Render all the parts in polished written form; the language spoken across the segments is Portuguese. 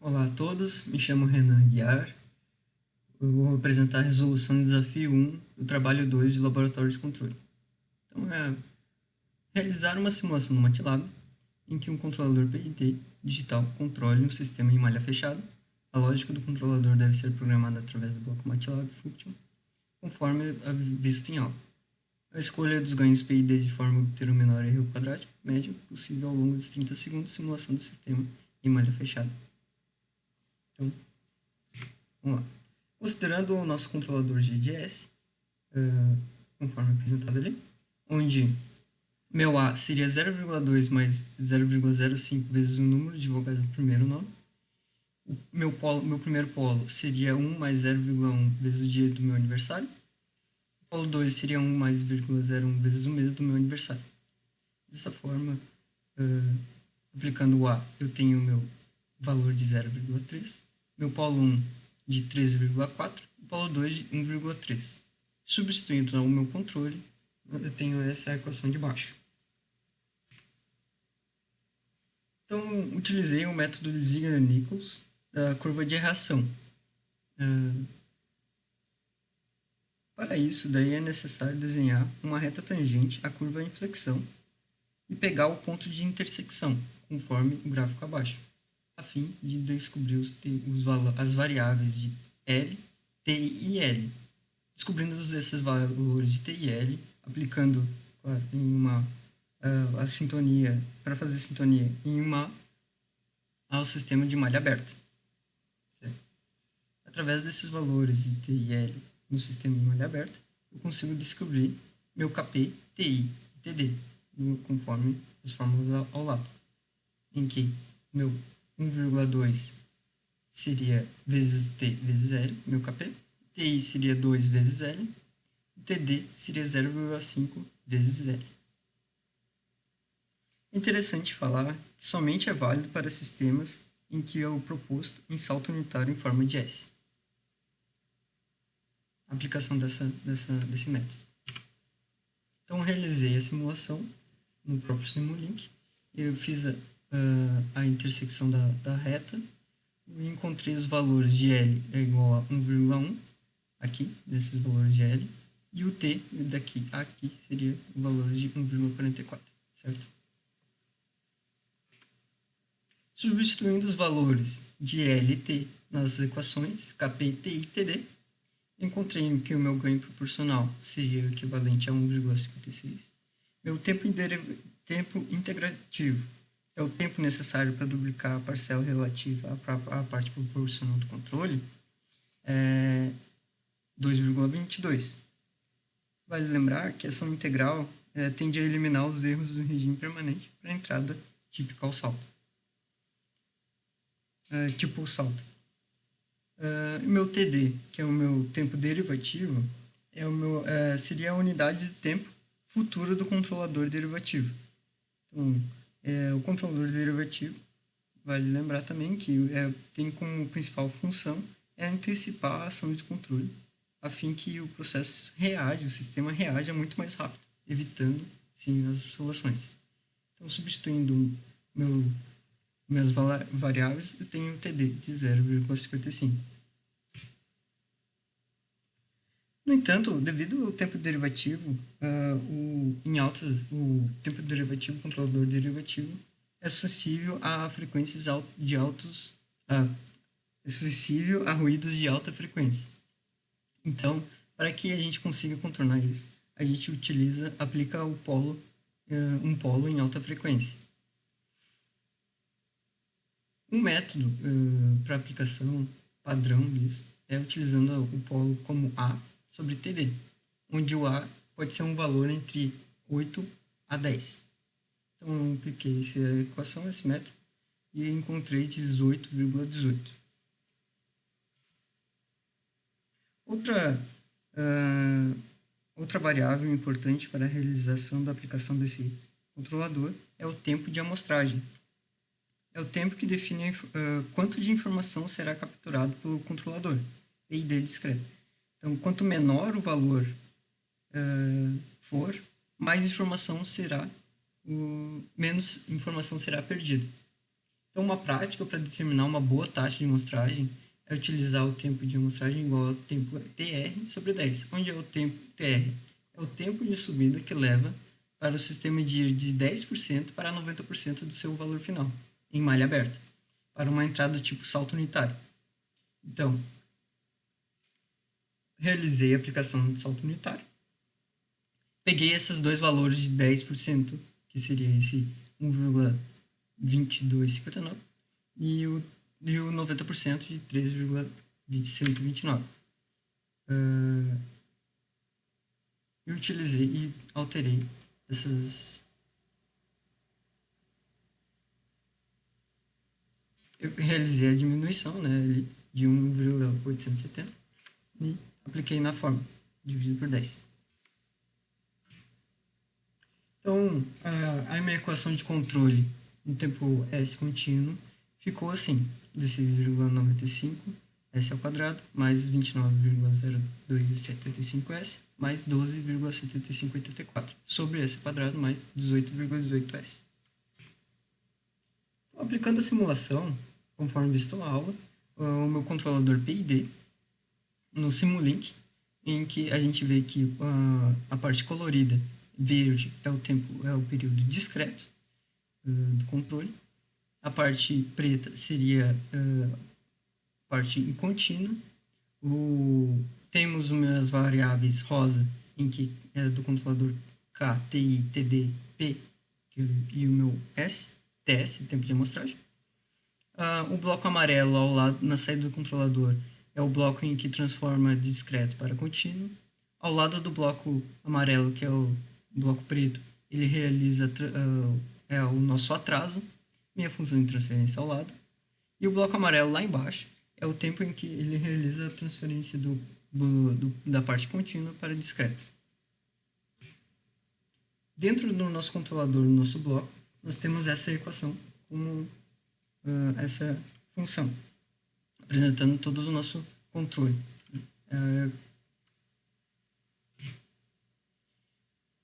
Olá a todos, me chamo Renan Guiar. Eu vou apresentar a resolução do desafio 1 do trabalho 2 de laboratório de controle. Então, realizar uma simulação no MATLAB em que um controlador PID digital controle um sistema em malha fechada. A lógica do controlador deve ser programada através do bloco MATLAB Function, conforme visto em aula. A escolha dos ganhos PID de forma a obter o menor erro quadrático médio possível ao longo dos 30 segundos de simulação do sistema em malha fechada. Então, vamos lá. Considerando o nosso controlador GDS, conforme apresentado ali, onde meu A seria 0,2 mais 0,05 vezes o número de vogais do primeiro nome. Meu primeiro polo seria 1 mais 0,1 vezes o dia do meu aniversário. O polo 2 seria 1 mais 0,01 vezes o mês do meu aniversário. Dessa forma, aplicando o A, eu tenho o meu valor de 0,3. Meu polo 1 de 13,4 e o polo 2 de 1,3. Substituindo o meu controle, eu tenho essa equação de baixo. Então, utilizei o método de Ziegler-Nichols da curva de reação. Para isso, daí é necessário desenhar uma reta tangente à curva de inflexão e pegar o ponto de intersecção, conforme o gráfico abaixo, a fim de descobrir as variáveis de L, T e L. Descobrindo esses valores de T e L, aplicando, claro, a sintonia, para fazer sintonia ao sistema de malha aberta. Certo? Através desses valores de T e L no sistema de malha aberta, eu consigo descobrir meu Kp, Ti e Td, conforme as fórmulas ao lado, em que meu 1,2 seria vezes T vezes L, meu Kp, Ti seria 2 vezes L, e Td seria 0,5 vezes L. É interessante falar que somente é válido para sistemas em que é o proposto em salto unitário em forma de S. A aplicação desse método. Então, eu realizei a simulação no próprio Simulink. Eu fiz a intersecção da reta e encontrei os valores de L é igual a 1,1, aqui, desses valores de L, e o T daqui a aqui seria o valor de 1,44, certo? Substituindo os valores de L e T nas equações Kp, Ti e Td, encontrei que o meu ganho proporcional seria equivalente a 1,56. Meu tempo integrativo é o tempo necessário para duplicar a parcela relativa à parte proporcional do controle, é 2,22. Vale lembrar que essa integral tende a eliminar os erros do regime permanente para a entrada típica ao salto. Tipo o salto. Meu TD, que é o meu tempo derivativo, seria a unidade de tempo futura do controlador derivativo. Então, o controlador derivativo, vale lembrar também que tem como principal função antecipar a ação de controle, a fim que o processo o sistema reaja muito mais rápido, evitando, sim, as oscilações. Então, substituindo minhas variáveis, eu tenho um TD de 0,55. No entanto, devido ao tempo derivativo, o tempo derivativo, o controlador derivativo, é acessível a frequências acessível a ruídos de alta frequência. Então, para que a gente consiga contornar isso, a gente aplica um polo em alta frequência. Um método para aplicação padrão disso é utilizando o polo como A sobre TD, onde o A pode ser um valor entre 8 a 10. Então, eu apliquei essa equação, esse método, e encontrei 18,18. Outra variável importante para a realização da aplicação desse controlador é o tempo de amostragem. É o tempo que define quanto de informação será capturado pelo controlador, PID discreto. Então, quanto menor o valor for, menos informação será perdida. Então, uma prática para determinar uma boa taxa de amostragem é utilizar o tempo de amostragem igual ao tempo TR sobre 10, onde é o tempo TR é o tempo de subida que leva para o sistema de ir de 10% para 90% do seu valor final, em malha aberta, para uma entrada tipo salto unitário. Então, realizei a aplicação de salto unitário, peguei esses dois valores de 10%, que seria esse 1,2259, e o 90% de 3,129. E utilizei e alterei essas. Eu realizei a diminuição, né, de 1,870 e apliquei na forma, dividido por 10. Então, a minha equação de controle no tempo S contínuo ficou assim: 16,95 S ao quadrado mais 29,0275S mais 12,7584 sobre S ao quadrado mais 18,18S. Então, aplicando a simulação, conforme visto na aula, o meu controlador PID no Simulink, em que a gente vê que a parte colorida verde é o período discreto do controle, a parte preta seria a parte contínua, temos umas variáveis rosa, em que é do controlador K, TI, TD, P e o meu S, TS, tempo de amostragem. O bloco amarelo ao lado, na saída do controlador, é o bloco em que transforma de discreto para contínuo. Ao lado do bloco amarelo, que é o bloco preto, ele realiza o nosso atraso, minha função de transferência ao lado. E o bloco amarelo lá embaixo é o tempo em que ele realiza a transferência da parte contínua para discreto. Dentro do nosso controlador, no nosso bloco, nós temos essa equação como essa função, apresentando todo o nosso controle.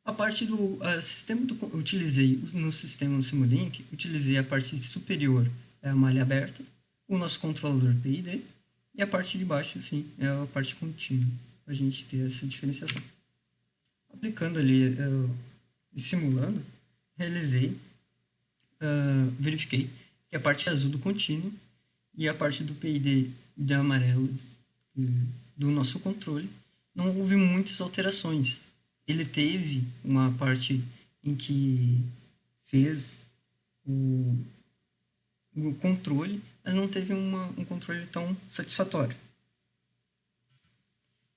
A parte do sistema utilizei no sistema Simulink, utilizei a parte superior, é a malha aberta, o nosso controlador PID, e a parte de baixo, sim, é a parte contínua, para a gente ter essa diferenciação. Aplicando ali, simulando, realizei, verifiquei que a parte azul do contínuo e a parte do PID de amarelo do nosso controle não houve muitas alterações. Ele teve uma parte em que fez o controle, mas não teve um controle tão satisfatório.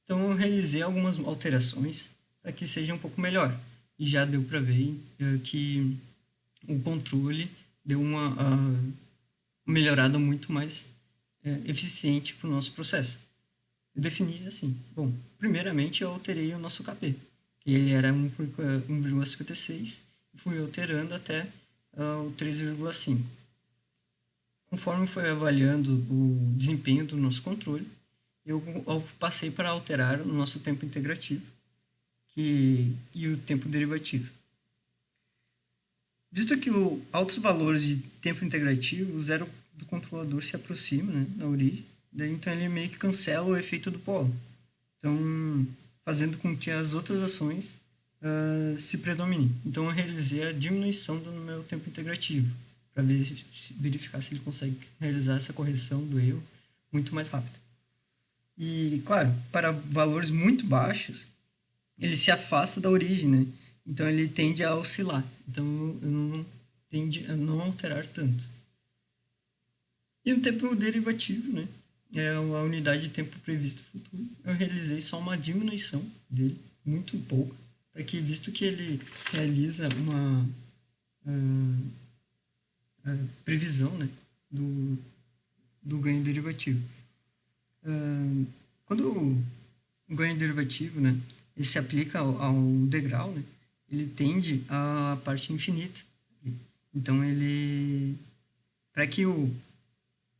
Então eu realizei algumas alterações para que seja um pouco melhor. E já deu para ver que o controle deu uma melhorada muito mais eficiente para o nosso processo. Eu defini assim: bom, primeiramente eu alterei o nosso KP, que ele era 1,56 e fui alterando até o 3,5. Conforme foi avaliando o desempenho do nosso controle, eu passei para alterar o nosso tempo integrativo e o tempo derivativo. Visto que altos valores de tempo integrativo, o zero do controlador se aproxima, né, na origem, daí então ele meio que cancela o efeito do polo. Então, fazendo com que as outras ações se predominem. Então, eu realizei a diminuição do meu tempo integrativo, para verificar se ele consegue realizar essa correção do erro muito mais rápido. E, claro, para valores muito baixos, ele se afasta da origem, né? Então, ele tende a oscilar. Então, eu não tende a não alterar tanto. E no tempo derivativo, né? É a unidade de tempo previsto futuro. Eu realizei só uma diminuição dele, muito pouca, para que, visto que ele realiza uma previsão, né, do ganho derivativo. Quando o ganho derivativo, né, ele se aplica ao degrau, né, ele tende à parte infinita. Então, para que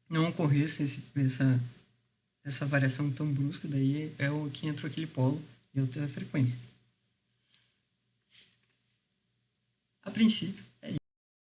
não ocorresse essa variação tão brusca, daí é o que entra aquele polo e outra frequência. A princípio,